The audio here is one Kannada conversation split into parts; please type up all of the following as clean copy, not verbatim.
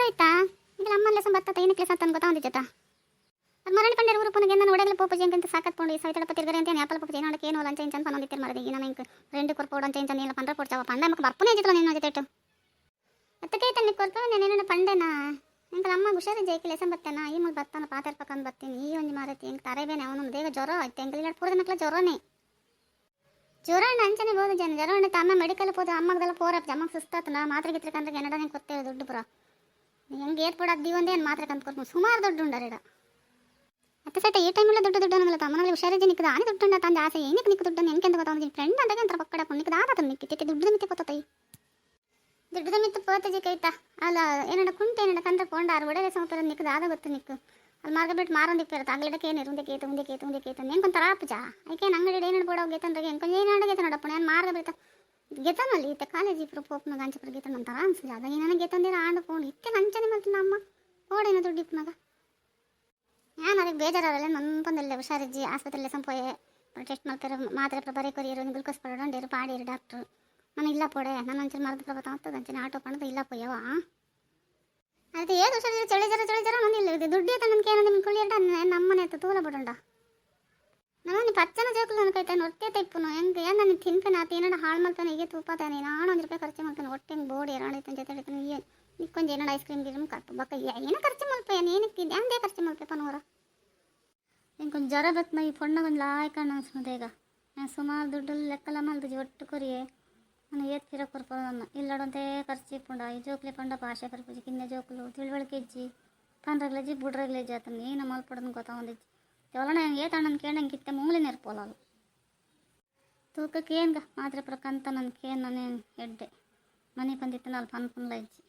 ಸವಿತಾ ಈಗ ಅಮ್ಮಲ್ಲೇ ಸಂಬತ್ತ ಏನಕ್ಕೆ ಸತ್ತನ್ ಗೊತ್ತಾ ಒಂದಿತ್ತ ಅದು ಮರಳಿ ಪಂಡರ ಊರು ಪುನಗೆ ನಾನು ಒಡಗಲ ಪೋಪಜಿ ಅಂತ ಸಾಕತ್ಕೊಂಡು ಈ ಸವಿತಡ ಪತ್ತಿರ್ಗರೆ ಅಂತ ಆಪಲ್ ಪೋಪಜಿ ನೋಡಕ್ಕೆ ಏನು ಲಂಚ ಇಂಚನ್ ಪನೊಂದಿತ್ತರ ಮರದಿ ಈಗ ನನಗೆ ಫ್ರೆಂಡ್ ಕೊರ್ಪೋಡ್ ಅಂತ ಇಂಚನ್ ಇಲ್ಲ ಪಂಡ್ರ ಕೊಡ್ಚಾವ ಪಂಡ ಮಕ್ಕ ಬರ್ಪುನೇ ಜಿತ್ರ ನೀನು ಜೊತೆಟ್ಟು ಅತ್ತಕ್ಕೆ ತನ್ನಿ ಕೊರ್ಪ ನಾನು ಪಂಡೆನಾ ಎಂಕಲ ಅಮ್ಮ ಹುಷಾರಿ ಜೈಕಿಲೆ ಸಂಬತ್ತನ ಈ ಮಗ ಬರ್ತಾನ ಪಾತಿರ್ಪಕ್ಕಂದು ಬರ್ತೀನಿ ಈ ಒಂದು ಮಾರತಿ ಹೆಂಗೆ ತರೇಬೇನೆ ಅವನು ಬೇಗ ಜ್ವರ ಆಯ್ತು ಹೆಂಗೆ ಪೂರದ ಮಕ್ಕಳ ಜ್ವರನೇ ಜ್ವರ ಅಂಚನೆ ಬೋದು ಜನ ಜ್ವರ ಉಂಟು ಅಮ್ಮ ಮೆಡಿಕಲ್ ಹೋದ ಅಮ್ಮಗದೆಲ್ಲ ಪೋರಪ್ಪ ಅಮ್ಮಗೆ ಸುಸ್ತಾತನ ಮಾತ್ರೆ ಗಿತ್ರಕಂದ್ರೆ ಕೆನಡ ಹೆಂಗೆ ಕೊತ್ತೇವೆ ದುಡ್ಡು ಪುರ ಹೆಂಗೆ ಏರ್ಪಡಾದ ಒಂದೇನು ಮಾತ್ರೆ ಕಂತ ಕೊಡ್ಬೋದು ಸುಮಾರು ದುಡ್ಡು ಉಂಡಾರೀಡ ಮತ್ತೆ ಸೈತ ಈ ಟೈಮಲ್ಲಿ ದುಡ್ಡು ಅನ್ನಲ್ಲ ತಮ್ಮನಲ್ಲಿ ಹುಷಾರಿಜಿ ನಿಕ್ಕದ ಆನೆ ದುಡ್ಡು ಉಂಡ ತಂದೆ ಆಸೆ ಏನಕ್ಕೆ ನಿಕ್ಕ ದುಡ್ಡು ಹೆಂಗೆ ಅಂತ ಗೊತ್ತಾಗ ಫ್ರೆಂಡ್ ಅಂದಾಗ ಅಂತ ಪಕ್ಕಡ ನಿಕ್ಕದ ಆತ ನಿಕ್ಕಿತ್ತೆ ದುಡ್ಡು ಮಿತ್ತೆ ಕೊತ್ತೈ ದುಡ್ಡು ಮಿತ್ತು ಪೋತಜಿ ಕೈತಾ ಅಲ್ಲ ಏನಡ ಕುಂಟೆ ಏನಡ ಕಂದ್ರೆ ಪೋಂಡ ಆರು ಒಡೆಗೆ ಸಮಪರ ನಿಕ್ಕದ ಆದ ಗೊತ್ತು ನಿಕ್ಕು ಅಲ್ಲಿ ಮಾರ್ಗ ಬಿಟ್ಟು ಮಾರೊಂದಿಪ್ಪಿರುತ್ತೆ ಅಗ್ಲಿಡಕ್ಕೆ ಏನು ಮುಂದೆ ಕೇತು ಹೆಂಗೊಂಥರ ಆಪುಜ ಐಕೆ ಅಂಗಡಿ ಏನಾಡು ಬೋಡೋ ಗೆತನ್ರಿಗೆ ಹೆಂಗೆ ಏನಾಡು ಗೆತನಡಪ್ಪ ನಾನು ಮಾರ್ಗ ಬಿಡ್ತಾ ಗೆತನಲ್ಲಿ ಇತ್ತೆ ಕಾಲೇಜ್ ಇಪ್ಪರು ಪೋಪ್ನ ಗಂಚಪುರ ಗೆತನ ಅಂತಾರ ಅನ್ಸಲ್ಲ ಅದ ನನಗೆ ಗೆತಂದಿರ ಆಂಡು ಪೋಂಡು ಇತ್ತೆ ಅಂಚನೆ ಮಾಡ್ತೀನಿ ಅಮ್ಮ ಓಡೇನ ದುಡ್ಡು ಇಪ್ಪನಾಗ ನಾನು ಅದಕ್ಕೆ ಬೇಜಾರಲ್ಲ ನಂಪಂದಲ್ಲೇ ಹುಷಾರಿಜ್ಜಿ ಆಸ್ಪತ್ರೆಯಲ್ಲಿ ಸಂಪೋಯೆ ಟೆಸ್ಟ್ ಮಾಡ್ತಾರೆ ಮಾತ್ರೆ ಬರೀ ಕೊರಿಯರು ಗ್ಲುಕೋಸ್ ಪಡೋಂಡೇರು ಪಾಡಿರು ಡಾಕ್ಟ್ರು ನಾನು ಇಲ್ಲ ಪೋಡೆ ನಾನು ಅಂಚನೆ ಮರದ ಪ್ರಭಾತ ಆಗ್ತದೆ ಅಂಚನೆ ಆಟೋ ಪಣದು ಇಲ್ಲ ಪೋಯವ ಅದಕ್ಕೆ ಏದು ಹುಷಾರಿಲ್ಲ ಚಳಿ ಜರ ನಂದಿಲ್ಲ ಇದು ದುಡ್ಡು ತನಕ ಏನೋ ನಿಮ್ಮ ಕುಳಿಯಟ ನಮ್ಮನೆ ಆಯ್ತು ತೂಲ ಬಿಡೋಂಡ ನಾನು ಪಚ್ಚನ ಜೋಕಲು ನನ್ನ ಕೈತೆ ಹೊಟ್ಟೆ ತೆಪ್ಪನು ಹೆಂಗೆ ಏನು ನಾನು ತಿನ್ಪೇನೆ ಆತ ಏನಾಡ ಹಾಳು ಮಾಡ್ತಾನೆ ಹೀಗೆ ತೂಪಾತಾನೆ ನಾನು 1 ರೂಪಾಯಿ ಖರ್ಚು ಮಾಡ್ತಾನೆ ಹೊಟ್ಟೆ ಹೆಂಗೆ ಬೋಡಿ ಎರಡೈತೆ ಜೊತೆ ಹೇಳ್ತಾನೆ ಏನು ನಿಕ್ಕೊಂದು ಏನಾಡು ಐಸ್ ಕ್ರೀಮ್ ಗಿರೀಮ್ ಕಟ್ಟು ಬಕ್ಕ ಏನೋ ಖರ್ಚು ಮಲ್ಪೆ ಏನಕ್ಕೆ ಅಂದೇ ಖರ್ಚು ಮಲ್ಪೆ ಪನೂರ ಇಂಕೊಂದು ಜ್ವರ ಬತ್ತು ಈ ಪೊಣ್ಣಗೊಂದು ಲಾಯ್ಕಣ್ಣ ಅನ್ಸ್ಮದೆ ಈಗ ನಾನು ಸುಮಾರು ದುಡ್ಡು ಲೆಕ್ಕಲ್ಲ ಮಲ್ದು ಒಟ್ಟು ಕೊರಿಯೇ ನಾನು ಏತ್ ಕಿರ ಕೊರ್ಪೋದನ್ನ ಇಲ್ಲಡಂತೆ ಖರ್ಚು ಪುಂಡ ಈ ಜೋಕ್ಲೆ ಪಂಡ ಭಾಷೆ ಕರ್ಪುಜಿ ಕಿನ್ನೆ ಜೋಕ್ಲು ತಿಳುವಳಿಕೆ ಇಜ್ಜಿ ಪಂಡ್ರಗ್ಲಜ್ಜಿ ಬುಡ್ರಗ್ಲಜ್ಜಿ ಆತನ ಏನು ಮಲ್ಪಡೋದನ್ನ ಗೊತ್ತಾ ಒಂದಿಜ್ಜಿ ತೆವಲಣ ಹೆಂಗೆ ಏತಣ್ಣನ ಕೇಳಂಗೆ ಕಿತ್ತೆ ಮೂಲೆ ನೆರ್ಪೋಲಲ್ಲ ತೂಕಕ್ಕೆ ಏನ್ಗ ಮಾತ್ರೆ ಪ್ರಕಂತ ನನ್ನ ಕೇನ್ ನಾನೇನು ಎಡ್ಡೆ ಮನೆ ಬಂದಿತ್ತು ನಾನು ಪನ್ಪುನ್ಲ ಇಜ್ಜಿ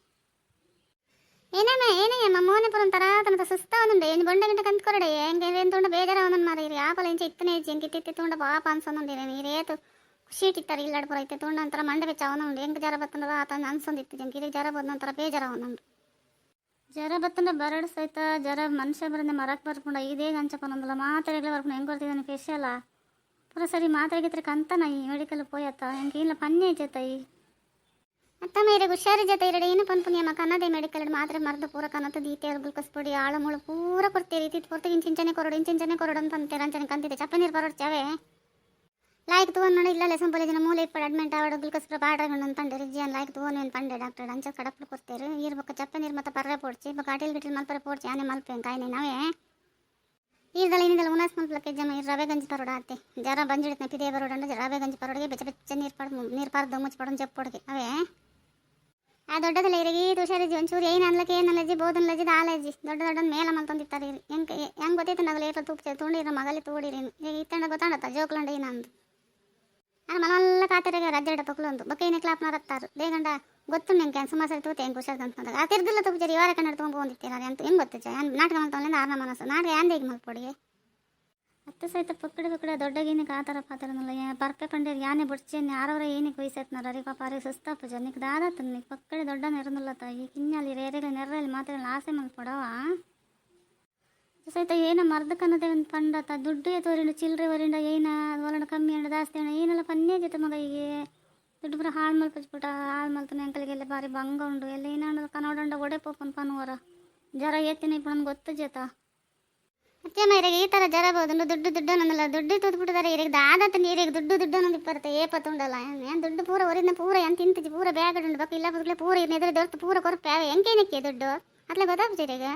ಏನೇ ಅಮ್ಮ ಮೋನೆ ಪುರಂತರ ತನಕ ಸುಸ್ತ ಒಂದುಂಡೆ ಏನು ಬೊಂಡ ಗಂಟೆ ಕಂತು ಕೊರಡೆ ಹೆಂಗೆ ಏನು ತೊಂಡ ಬೇಜಾರ ಒಂದೊಂದು ಮಾರ ಇರಿ ಆಪಲ ಇಂಚೆ ಇತ್ತನೇ ಇಜ್ಜಿ ಹೆಂಗೆ ಕಿತ್ತಿ ತೊಂಡ ಪಾಪ ಅನ್ಸೊಂದಿರ ನೀರೇತು ಶೀಟ್ ಇತ್ತಾರೆ ಇಲ್ಲಾಡ್ ಪುರ ಐತೆ ತೊಂಡ ನಂತರ ಮಂಡೆ ಬೆಚ್ಚ ಅವನುಂಡು ಹೆಂಗೆ ಜ್ವರ ಬತ್ತಂದ್ರೆ ಆತ ಅನ್ಸೊಂದಿತ್ತು ಜಂಗೆ ಇದಕ್ಕೆ ಜ್ವರ ಬಂದ ನಂತರ ಬೇಜಾರ ಅವನುಂಡು ಜ್ವರ ಬತ್ತಂದ್ರೆ ಬರಡು ಸಹಿತ ಜ್ವರ ಮನುಷ್ಯ ಬರಂದೆ ಮರಕ್ಕೆ ಬರ್ಕೊಂಡ ಇದೇ ಗಂಚಪ್ಪನೊಂದಲ್ಲ ಮಾತ್ರೆಗಳೇ ಬರ್ಕೊಂಡು ಹೆಂಗೆ ಬರ್ತಿದ್ದಾನೆ ಫೇಶಿಯಲ್ಲ ಪುರ ಸರಿ ಮಾತ್ರೆಗಿದ್ರೆ ಕಂತನ ಈ ಮೆಡಿಕಲ್ ಪೋಯತ್ತ ಹೆಂಗೆ ಇಲ್ಲ ಪನ್ನೆ ಜೊತೈ ಅತ್ತ ಮೇರೆ ಹುಷಾರಿ ಜೊತೆ ಇರಡೆ ಏನು ಪನ್ಪುಣ್ಯಮ್ಮ ಕನ್ನದೆ ಮೆಡಿಕಲ್ ಮಾತ್ರೆ ಮರ್ದು ಪೂರ ಕನ್ನತ ದೀತೆ ಗ್ಲುಕೋಸ್ ಪುಡಿ ಆಳು ಮುಳು ಪೂರ ಕೊಡ್ತೀರಿ ಇತ್ತಿತ್ತು ಪೂರ್ತಿ ಇಂಚಿಂಚನೆ ಕೊರಡು ಅಂತ ಅಂತೀರ ಅಂಚನೆ ಕಂತಿದೆ ಚಪ್ಪ ನೀರು ಬರೋಡ್ಚಾವೆ ಲಾಯ್ಕ್ ತೋನ್ ನೋಡಿ ಇಲ್ಲ ಸಂಪಲೆ ಜನ ಮೂಲೆ ಇಪ್ಪಡು ಅಡ್ಮಿಂಟ್ ಆವಡು ಗ್ಲುಕೋಸ್ ಪಾಡ್ರಗೊಂಡು ಪಂಡೆ ರಿಜ್ಜಿಯನ್ ಲಾಯ್ಕ್ ತೋನ್ ಏನು ಪಂಡೆ ಡಾಕ್ಟರ್ ಅಂಚ ಕಡಪಲು ಕೊಡ್ತೇರು ಇರ್ಬೇಕು ಚಪ್ಪ ನೀರು ಮತ್ತೆ ಪರ್ರೆ ಪೋಡ್ಚಿ ಬೊಕ್ಕ ಅಟಿಲ್ ಗಿಟಿಲ್ ಮಲ್ಪರೆ ಪೋಡ್ಚಿ ಆನೆ ಮಲ್ಪೆ ಕಾಯಿನೆ ನಾವೇ ಈದಲ್ಲ ಇನ್ನಿದಲ್ಲ ಉನಾಸ್ ಮಲ್ಪಲಕ್ಕೆ ಜಮ ಈ ರವೆ ಗಂಜಿ ಪರೋಡ ಆತೆ ಜರ ಬಂಜಿಡಿತ ಪಿದೇ ಬರೋಡಂಡು ರವೆ ಗಂಜಿ ಪರೋಡಿಗೆ ಬೆಚ್ಚ ನೀರು ಪಾರ್ದು ಮುಚ್ಚಿ ಪಡೋದು ಜಪ್ಪೊಡಿಗೆ ಅವೇ ಆ ದೊಡ್ಡದಲ್ಲ ಇರಿಗೆ ಹುಷಾರಿಜಿ ಒಂಚೂರು ಏನು ಅನ್ಲಕ್ಕೆ ಏನು ಅಲ್ಲಜಿ ಬೋದನ್ಲಜಿ ದಾಲಜಿ ದೊಡ್ಡ ಮೇಲೆ ಮಲ್ತೊಂದಿತ್ತಾರೆ ಹೆಂಗೆ ಗೊತ್ತೈತೆ ನಗಲು ಏಟ ತೂಪ್ಚೆ ತೂಂಡಿರ ಮಗಲಿ ತೂಡಿರಿ ಈಗ ಇತ್ತಂಡ ಗೊತ್ತಾಡತ್ತ ಜೋಕ್ಲಂಡ ಏನಂದು ನಾನು ಮನೆಲ್ಲ ಕಾತರಿಗೆ ರಜ್ಜೆಡ ಪಕ್ಲೊಂದು ಬೊಕ್ಕೇನೆ ಕ್ಲಾಪ್ನ ರಕ್ತಾರು ಬೇಗಂಡ ಗೊತ್ತು ನಂಗೆ ಸುಮಾರು ಸರಿ ತೂತೆ ಹೆಂಗೆ ಹುಷಾರು ಅಂತಂದಾಗ ಆ ತಿರ್ದಿಲ್ಲ ತೂಪುಜರಿ ಯಾರ ಕನ್ನಡ ತೊಗೊಂಡು ಅಂತ ಹೆಂಗೆ ಗೊತ್ತು ನಾಟಕ ಮಾಡ್ತವಲ್ಲಿಂದ 6ನೇ ಮನಸ್ಸು ನಾಟಕ ಯಾಂದೇಗೆ ಮಲ್ಪೊಡಿಗೆ ಹತ್ತು ಸಹಿತ ಪಕ್ಕಡೆ ದೊಡ್ಡಗೇನಕ್ಕೆ ಆ ಥರ ಪಾತ್ರನಲ್ಲ ಪರ್ಪೆ ಪಂಡೇರು ಯಾನೆ ಬಡ್ಚೇನೆ ಯಾರವರ ಏನಕ್ಕೆ ವಯಸ್ಸೈತನಾರ ಅರಿ ಪಾಪ ಅರಿಗೆ ಸುಸ್ತಾಪ ಜನಕ್ಕೆ ದಾದಾತನ ನೀ ಪಕ್ಕಡೆ ದೊಡ್ಡ ನೆರನಲ್ಲ ತಾಯಿ ಕಿನ್ನಲ್ಲಿ ರೇರೆಗಳು ನೆರ್ರಲ್ಲಿ ಮಾತ್ರ ಆಸೆ ಮಲ್ಪಡವ ಸಹಿತ ಏನೋ ಮರ್ದಕ್ಕನ್ನದೇ ಒಂದು ಪಂಡತ ದುಡ್ಡು ತೋರಿಂಡು ಚಿಲ್ಲರೆ ವರಿಂಡ ಏನ ಒಲಂಡ ಕಮ್ಮಿ ಅಂಡ ಜಾಸ್ತಿ ಅಣ್ಣ ಏನೆಲ್ಲ ಪನ್ನೇ ಜೊತೆ ಮಗ ಈಗ ದುಡ್ಡು ಪುರ ಹಾಳು ಮಲ್ಪಚ್ಬಿಟ್ಟ ಹಾಳು ಮಲ್ತಾನೆ ಅಂಕಲಿಗೆಲ್ಲ ಬಾರಿ ಬಂಗ ಉಂಡು ಎಲ್ಲ ಏನಾಡು ಕನ್ನಡ ಒಡೆ ಪೋಪನ್ ಪನ್ವರ ಜ್ವರ ಏತಿನ ಇಪ್ಪ ನನ್ಗೆ ಗೊತ್ತು ಜೊತ ಅತ್ತೆ ಇರಿಗೆ ಈ ಥರ ಜ್ವರ ಬೋದು ದುಡ್ಡು ಅನ್ನಲ್ಲ ದುಡ್ಡು ತೂತ್ಬಿಟ್ಟಿದ್ದಾರೆ ಇರಿಗೆ ದಾದತ್ತ ನೀರಿಗೆ ದುಡ್ಡು ಅನ್ನೋದು ಇಪ್ಪರುತ್ತೆ ಏಪತ್ತುಂಡಲ್ಲ ಏನು ದುಡ್ಡು ಪೂರ ಹೊರಿದ ಪೂರ ಏನು ತಿಂತಿದ್ದಿ ಪೂರ ಬ್ಯಾಗ್ ಉಂಡು ಬಕ್ಕ ಇಲ್ಲ ಬಗ್ಲೆ ಪೂರ ಎದುರು ದೊಡ್ಡ ಪೂರ ಕೊರಪೆ ಹೆಂಗೇನಕ್ಕೆ ದುಡ್ಡು ಅತ್ಲೆ ಗೊತ್ತಾಗ್ಬಿಟ್ಟಿರಿ ಈಗ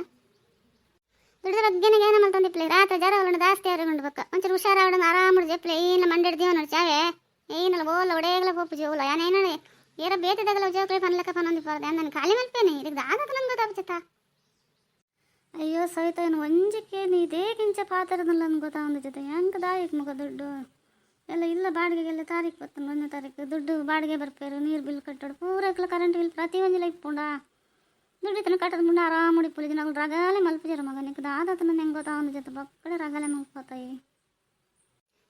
ದುಡ್ಡು ಬಗ್ಗೆನೇ ಏನು ಮಲ್ತಂದಿಪ್ಲೆ ರಾತ್ರಿ ಜ್ವರ ಒಳ್ಳೆ ಜಾಸ್ತಿ ಆರೋಗೊಂಡು ಬಕ್ಕ ಒಂಚೂರು ಹುಷಾರಾವಡನ್ನು ಆರಾಮಡು ಜಪ್ಲೆ ಏನಿಲ್ಲ ಮಂಡಿಡ್ದೀವ ನೋಡಿ ಚಾವೆ ಏನಿಲ್ಲ ಬೋಲ ಒಡೆಯಗಲ ಪೋಪು ಜೋಲ ಏನೇನೇ ಏರ ಬೇತಿದಾಗಲ್ಲ ಜೋಕ್ಲೆ ಪನ್ಲಕ್ಕ ಪನ್ನೊಂದಿಪ್ಪಾರ್ದೆ ನಾನು ಖಾಲಿ ಮಲ್ಪೇನೆ ಇದಕ್ಕೆ ದಾದತ್ತ ನಂಗೆ ಗೊತ್ತಾಗ್ಬಿಡ್ತಾ ಅಯ್ಯೋ ಸಹಿತ ಏನು ಒಂಜಕ್ಕೆ ನೀದೇ ಕಿಂಚ ಪಾತ್ರದಲ್ಲ ನನ್ಗೆ ಗೊತ್ತಾಗೊಂದು ಜೊತೆ ಹೆಂಗೆ ದಾಯಿಕ್ ಮಗ ದುಡ್ಡು ಎಲ್ಲ ಇಲ್ಲ ಬಾಡಿಗೆಗೆಲ್ಲ ತಾರೀಕು 1ನೇ ತಾರೀಕು ದುಡ್ಡು ಬಾಡಿಗೆ ಬರ್ಪೇರು ನೀರು ಬಿಲ್ ಕಟ್ಟೋಡು ಪೂರಕ್ಲ ಕರೆಂಟ್ ಬಿಲ್ ಪ್ರತಿಯೊಂದಿಲ್ಲ ಇಪ್ಪುಂಡ ದುಡ್ಡು ತನ ಕಟ್ಟದ ಮುಂದೆ ಆರಾಮ ಮುಡಿಪುಳಿದ ನಾವು ರಗಾಲೆ ಮಲ್ಪಿಜಾರ ಮಗ ನಿಕ್ಕೆ ದಾದತ್ತ ನನ್ನ ಹೆಂಗೆ ಗೊತ್ತಾಗೊಂದು ಜೊತೆ ಬಕ್ಕಡೆ ರಗಾಲೆ ಮಲ್ಕೋತಾಯಿ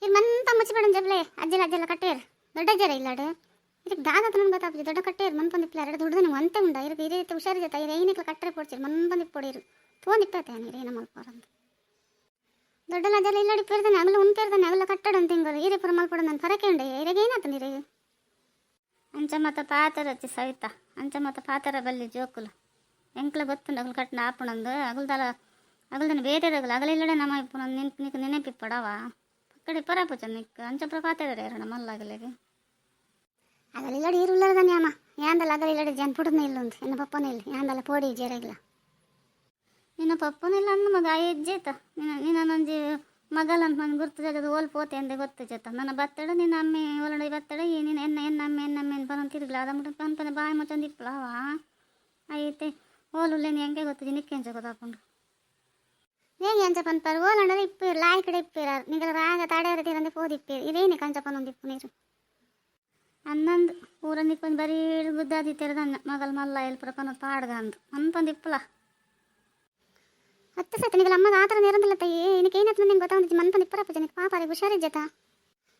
ಈಗ ಮಂತ ಮುಚ್ಚಿಬೇಡ ಜಬ್ಲೆ ಅಜ್ಜೆಲ್ಲ ಕಟ್ಟೇರು ದೊಡ್ಡ ಜರ ಇಲ್ಲಾಡು ಇದಕ್ಕೆ ದಾದತ್ತ ನನ್ಗೆ ಗೊತ್ತಾಗ್ತದೆ ದೊಡ್ಡ ಕಟ್ಟೇರು ಮನ್ ಬಂದಿಪ್ಲ ಎರಡು ದುಡ್ಡು ನೀವು ಅಂತೆ ಉಂಡ ಇರಕ್ಕೆ ಇದೇ ಹುಷಾರಿ ಜೊತೆ ಏನಕ್ಕೆ ಕಟ್ಟರೆ ಪೋಡ್ಸಿರು ಮನ್ ಬಂದಿಪ್ಪೊಡಿರು ತೋಂದಿಪ್ಪತ್ತೆ ನೀರು ಏನೋ ಮಲ್ಪೋರಂತ ದೊಡ್ಡ ಲಜ್ಜೆಲ್ಲ ಇಲ್ಲಾಡಿ ಪೇರ್ದಾನೆ ಆಗಲು ಉಂಪೇರ್ದಾನೆ ಆಗಲ್ಲ ಕಟ್ಟಡ ಅಂತ ಹಿಂಗೆ ಈರೇ ಪುರ ಮಲ್ಪಡ ನಾನು ಫರಕೆ ಉಂಡೆ ಇರಾಗ ಏನಾಯ್ತು ನೀರಿಗೆ ಅಂಚ ಮತ ಪಾತರ ಹಚ್ಚಿ ಸವಿತಾ ಅಂಚ ಮತ ಪಾತರ ಬಲ್ಲಿ ಜೋಕುಲು ಎಂಕ್ಲ ಗೊತ್ತುಂಡು ಅಗಲು ಕಟ್ಟಿನ ಆಪುಣಂದು ಅಗಲ್ದನ ಬೇರೆದಾಗಲ್ಲ ಅಗಲಿಲ್ಲಡೆ ನಮ್ಮ ಇಪ್ಪು ನಿನಗೆ ನೆನಪಿಪ್ಪಡವ ಪಕ್ಕಡೆ ಪರಾಪುಚ ನಿಕ್ಕ ಅಂಚಪ್ರ ಪಾತೆರೆ ಎರಡ ಮಲ್ಲಾಗಲಿಗೆ ಅಗಲಿಲ್ಲಡೆ ಇರುಲ್ಲದ ನ್ಯಾಮ ಯಾಂದಲ್ಲ ಅಗಲಿಲ್ಲಡೆ ಜನ ಪುಡನೇ ಇಲ್ಲುಂದು ನಿನ್ನ ಪಪ್ಪನೇ ಇಲ್ಲ ಯಾಂದಲ್ಲ ಪೋಡಿ ಜೇರಾಗಿಲ್ಲ ನಿನ್ನ ಪಪ್ಪನಿಲ್ಲ ಅಂದ ಮಗ ಹೆಜ್ಜೆತ ನಿನ್ನೊಂಜಿ ಮಗಲಂತ ನನಗೆ ಗುರ್ತದೆ ಅದು ಓಲ್ ಪೋತೆ ಅಂದೆ ಗೊತ್ತು ಜೊತೆ ನನ್ನ ಬತ್ತಡ ನಿನ್ನ ಅಮ್ಮೆ ಒಲಡೆ ಬತ್ತಡ ನೀನು ಎನ್ನಮ್ಮೆ ಅಂತ ತಿರುಗಲ ಅದ ಮುಟ್ಟ ಪನ್ಪನೆ ಬಾಯಿ ಮುಚ್ಚಂದು ಇಪ್ಪಳವ ಐತೆ ಓಲುಲ್ಲೇನು ಹೆಂಗೆ ಗೊತ್ತಿದೆ ನಿಕ್ಕೆಂಚ ಗೊತ್ತಾಕೊಂಡು ಹೇಗೆ ಅಂಚ ಪನ್ಪಾರು ಓಲಂಡ್ರೆ ಇಪ್ಪಿರು ಲಾಯ್ ಕಡೆ ಇಪ್ಪಿರಾರು ನಿಗಲ ರಾಗ ತಡೆಯರತೀರಂದೆ ಪೋದಿಪ್ಪಿರು ಇದೇನೆ ಕಂಚಪ್ಪನೊಂದು ಇಪ್ಪು ನೀರು ಅನ್ನಂದು ಊರ ನಿಕ್ಕೊಂದು ಬರೀ ಬುದ್ಧಾದಿ ತೆರೆದನ್ನ ಮಗಲ್ ಮಲ್ಲ ಎಲ್ಪುರ ಪನ್ನೋದು ಪಾಡ್ಗ ಅಂದು ಅನ್ಪಂದು ಇಪ್ಪಲ 10 ಸತಿ ನಿಗಲ ಅಮ್ಮಗ ಆ ಥರ ನೆರಂದಿಲ್ಲ ತಯ್ಯಿ ಏನಕ್ಕೆ ಏನತ್ತು ನಿಂಗೆ ಗೊತ್ತಾಂದಿಜ್ಜಿ ಮನ್ಪಂದು ಇಪ್ಪರಪ್ಪ ಜನಕ್ಕೆ ಪಾಪಾರಿಗೆ ಹುಷಾರಿಜ್ಜತ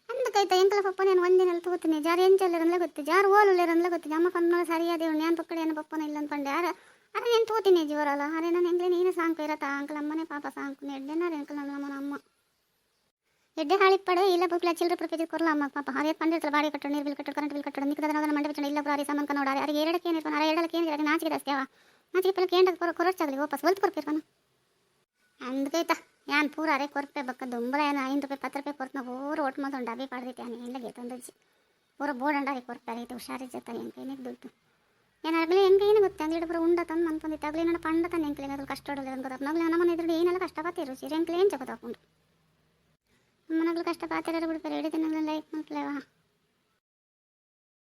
ಅಂದಕೈತ ಎಂಕಲ ಪಪ್ಪ ನಾನು ಒಂದಿನಲ್ಲಿ ತೂತೀನಿ ಜಾರು ಎಂಚಲ್ಲಿರಂದ್ಲೇ ಗೊತ್ತು ಜಾರು ಓಲುಲ್ಲಿರಂದ್ಲೇ ಗೊತ್ತಿದ್ದೆ ಅಮ್ಮ ಪನ್ನೋಳು ಸರಿಯಾದೇವು ನ್ಯಾನ್ ಪಕ್ಕಡೆ ಏನು ಪಪ್ಪನ ಇಲ್ಲ ಅಂದ್ಕೊಂಡೆ ಅರೆ నేను ತೂತೀನಿ ಜೀವರಲ್ಲ ಅರೆ ನಾನು ಹೆಂಗ್ಲೇ ನೀನು ಸಾಂಕು ಇರತ್ತಾ ಅಂಕಲ್ ಅಮ್ಮನೇ ಪಾಪ ಸಾಂಕು ಎಡ್ಡೆನಾರೆ ಅಂಕಲ್ ನಮ್ಮನ ಅಮ್ಮ ಎಡ್ಡೆ ಹಾಳಿಪ್ಪಡೆ ಇಲ್ಲ ಬುಕ್ಲ ಚಿಲ್ಲರೆ ಪ್ರಪೇಜ್ ಕೊರಲ ಅಮ್ಮ ಪಾಪ ಅದೇ ಪಂಡಿರ್ತಲ್ಲ ಬಾಡಿ ಕಟ್ಟೋ ನೀರು ಬಿಲ್ ಕಟ್ಟೋ ಕರೆಂಟ್ ಬಿಲ್ ಕಟ್ಟೋ ನಿಕ್ಕದ ಅದನ್ನ ಮಂಡೆ ಬಿಚ್ಚಣ ಇಲ್ಲ ಪ್ರಾರಿ ಸಾಮಾನು ನೋಡಾರೆ ಅರೆ ಎರಡಕ್ಕೆ ಏನಿರ್ತಾನೆ ಅರೆ ಎರಡಕ್ಕೆ ಏನಿದೆ ನಾಚಿಕೆ ಜಾಸ್ತಿಯವ ನಾಚಿಕೆ ಪಲ್ಲ ಕೇಂದ್ರ ಕೊರಚಾಗಲಿ ವಾಪಸ್ ಒಲ್ತು ಕೊರ್ಪಿರ್ತಾನ ಅಂದ್ಕೈತ ಯಾನ್ ಪೂರ ಅರೆ ಕೊರ್ಪೆ ಬಕ್ಕ ದುಂಬರ ಏನು 5 ರೂಪಾಯಿ 10 ರೂಪಾಯಿ ಕೊರ್ತ ಪೂರ ಒಟ್ಟು ಮಾತು ಡಬ್ಬಿ ಪಾಡ್ದೈತೆ ನಾನು ಎಲ್ಲ ತಂದಜ್ಜಿ ಪೂರ ಬೋರ್ಡ್ ಅಂಡಾರಿ ಕೊರ್ಪೆ ಆಗೈತೆ ಹುಷಾರಿಜ್ಜತ್ತ ಹೆಂಗೆ ದುಡ್ಡು ಏನಾಗಲಿ ಹೆಂಗೆ ಏನು ಗೊತ್ತೆ ಅಂಗಡಿ ಪೂರ ಉಂಡ ತಂದು ಅನ್ಕೊಂಡಿತ್ತು ಆಗಲಿ ನನ್ನ ಪಂಡ ತಂದು ಹೆಂಗೆ ಏನಾದ್ರು ಕಷ್ಟ ಹೊಡೋದು ಅನ್ಕೋತಾಪ ನಗ್ಲಿ ನಮ್ಮನೆ ಇದ್ರೆ ಏನೆಲ್ಲ ಕಷ್ಟಪತ್ತಿರು ಸೀರೆ ಹೆಂಗೆ ಏನು ಚಕೋತಾಕೊಂಡು ನಮ್ಮನಾಗ್ಲು ಕಷ್ಟ ಪಾತಿರೋ ಬಿಡ್ತಾರೆ 2 ದಿನಗಳ ಲೈಫ್ ಮಕ್ಕಳವ